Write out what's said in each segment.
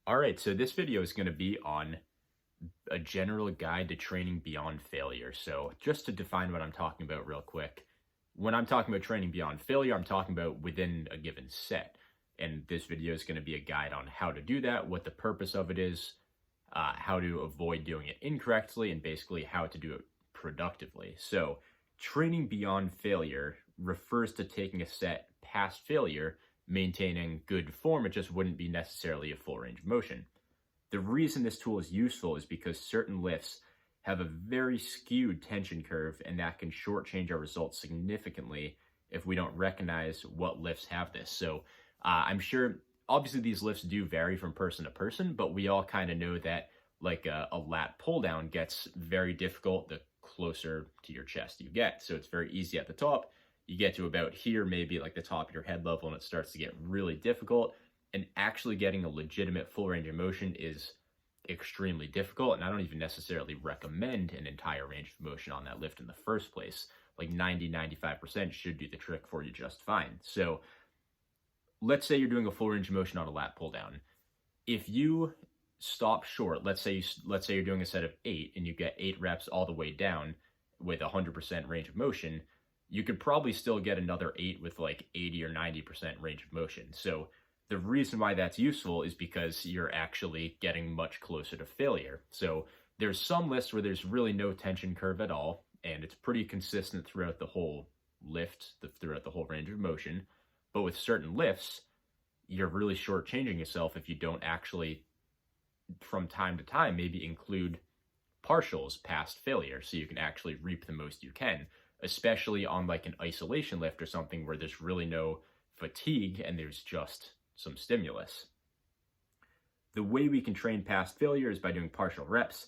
All right, so this video is going to be on a general guide to training beyond failure. So just to define what I'm talking about real quick, when I'm talking about training beyond failure, I'm talking about within a given set. And this video is going to be a guide on how to do that, what the purpose of it is, how to avoid doing it incorrectly, and basically how to do it productively. So training beyond failure refers to taking a set past failure, maintaining good form. It just wouldn't be necessarily a full range of motion. The reason this tool is useful is because certain lifts have a very skewed tension curve, and that can shortchange our results significantly if we don't recognize what lifts have this. So I'm sure, obviously these lifts do vary from person to person, but we all kind of know that like a lat pull down gets very difficult the closer to your chest you get. So it's very easy at the top. You get to about here, maybe like the top of your head level, and it starts to get really difficult. And actually getting a legitimate full range of motion is extremely difficult. And I don't even necessarily recommend an entire range of motion on that lift in the first place. Like 90-95% should do the trick for you just fine. So let's say you're doing a full range of motion on a lat pull down. If you stop short, let's say you're doing a set of 8 and you get 8 reps all the way down with 100% range of motion, you could probably still get another 8 with like 80 or 90% range of motion. So the reason why that's useful is because you're actually getting much closer to failure. So there's some lifts where there's really no tension curve at all, and it's pretty consistent throughout the whole lift, throughout the whole range of motion. But with certain lifts, you're really shortchanging yourself if you don't actually, from time to time, maybe include partials past failure so you can actually reap the most you can, especially on like an isolation lift or something where there's really no fatigue and there's just some stimulus. The way we can train past failure is by doing partial reps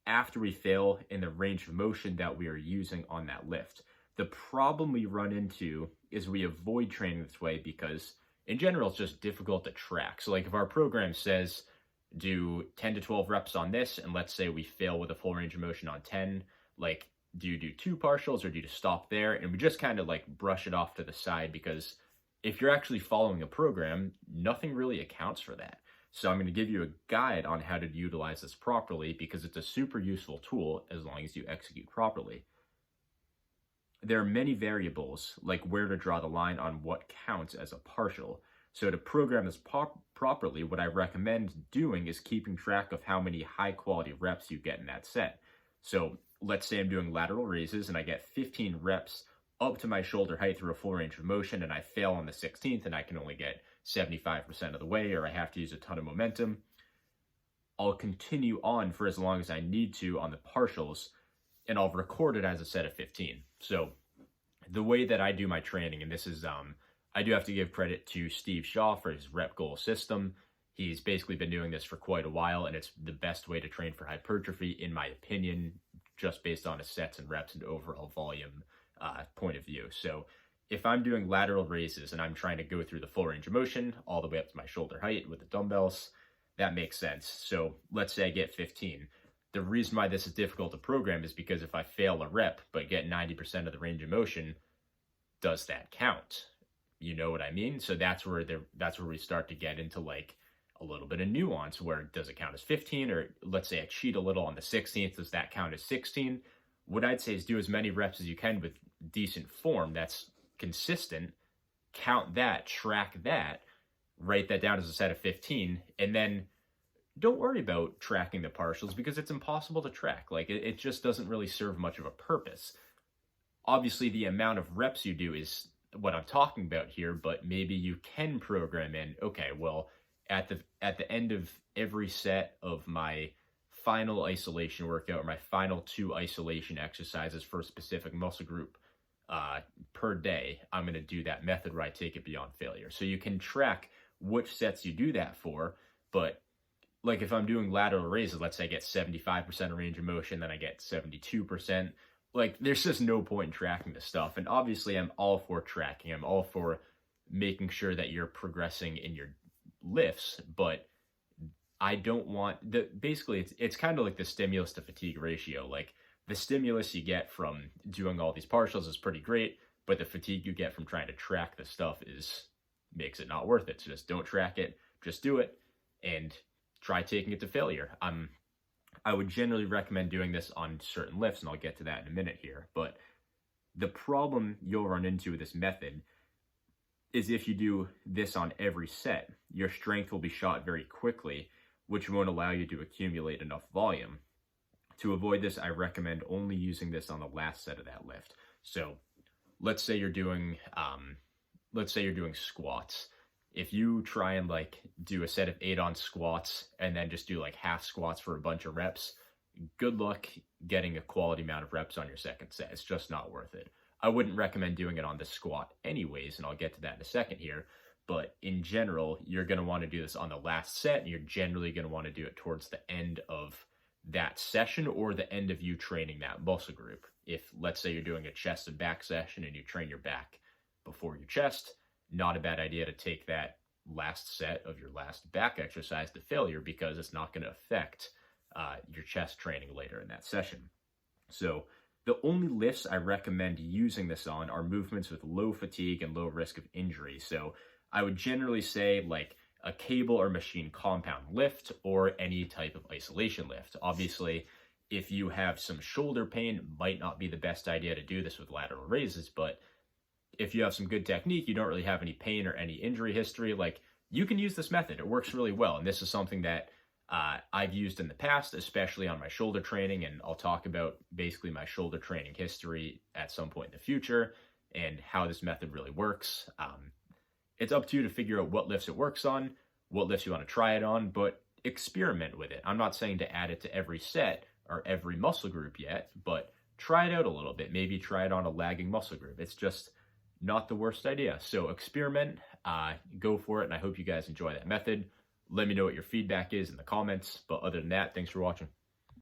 after we fail in the range of motion that we are using on that lift. The problem we run into is we avoid training this way because in general, it's just difficult to track. So like if our program says do 10 to 12 reps on this, and let's say we fail with a full range of motion on 10, like do you do 2 partials or do you stop there? And we just kind of like brush it off to the side because if you're actually following a program, nothing really accounts for that. So I'm going to give you a guide on how to utilize this properly because it's a super useful tool as long as you execute properly. There are many variables, like where to draw the line on what counts as a partial. So to program this properly, what I recommend doing is keeping track of how many high quality reps you get in that set. So let's say I'm doing lateral raises and I get 15 reps up to my shoulder height through a full range of motion, and I fail on the 16th and I can only get 75% of the way, or I have to use a ton of momentum. I'll continue on for as long as I need to on the partials, and I'll record it as a set of 15. So the way that I do my training, and this is, I do have to give credit to Steve Shaw for his rep goal system. He's basically been doing this for quite a while, and it's the best way to train for hypertrophy, in my opinion, just based on a sets and reps and overall volume point of view. So if I'm doing lateral raises and I'm trying to go through the full range of motion all the way up to my shoulder height with the dumbbells, that makes sense. So let's say I get 15. The reason why this is difficult to program is because if I fail a rep but get 90% of the range of motion, does that count? You know what I mean? So that's where we start to get into like a little bit of nuance, where does it count as 15? Or let's say I cheat a little on the 16th, does that count as 16? What I'd say is do as many reps as you can with decent form that's consistent, count that, track that, write that down as a set of 15, and then don't worry about tracking the partials because it's impossible to track. Like it just doesn't really serve much of a purpose. Obviously, the amount of reps you do is what I'm talking about here, but maybe you can program in, okay, well, at the end of every set of my final isolation workout or my final 2 isolation exercises for a specific muscle group per day, I'm going to do that method where I take it beyond failure. So you can track which sets you do that for, but like if I'm doing lateral raises, let's say I get 75% of range of motion, then I get 72%, like there's just no point in tracking this stuff. And obviously I'm all for tracking. I'm all for making sure that you're progressing in your lifts, but I don't want basically it's kind of like the stimulus to fatigue ratio. Like the stimulus you get from doing all these partials is pretty great, but the fatigue you get from trying to track this stuff makes it not worth it. So just don't track it, just do it. And try taking it to failure. I would generally recommend doing this on certain lifts, and I'll get to that in a minute here. But the problem you'll run into with this method is if you do this on every set, your strength will be shot very quickly, which won't allow you to accumulate enough volume. To avoid this, I recommend only using this on the last set of that lift. So let's say you're doing squats. If you try and like do a set of 8 on squats and then just do like half squats for a bunch of reps, good luck getting a quality amount of reps on your second set. It's just not worth it. I wouldn't recommend doing it on the squat anyways, and I'll get to that in a second here. But in general, you're going to want to do this on the last set, and you're generally going to want to do it towards the end of that session or the end of you training that muscle group. If, let's say, you're doing a chest and back session and you train your back before your chest, not a bad idea to take that last set of your last back exercise to failure, because it's not going to affect your chest training later in that session. So the only lifts I recommend using this on are movements with low fatigue and low risk of injury. So I would generally say like a cable or machine compound lift or any type of isolation lift. Obviously, if you have some shoulder pain, it might not be the best idea to do this with lateral raises, but if you have some good technique, you don't really have any pain or any injury history, like you can use this method. It works really well. And this is something that I've used in the past, especially on my shoulder training. And I'll talk about basically my shoulder training history at some point in the future and how this method really works. It's up to you to figure out what lifts it works on, what lifts you want to try it on, but experiment with it. I'm not saying to add it to every set or every muscle group yet, but try it out a little bit. Maybe try it on a lagging muscle group. It's just not the worst idea. So experiment, go for it, and I hope you guys enjoy that method. Let me know what your feedback is in the comments. But other than that, thanks for watching.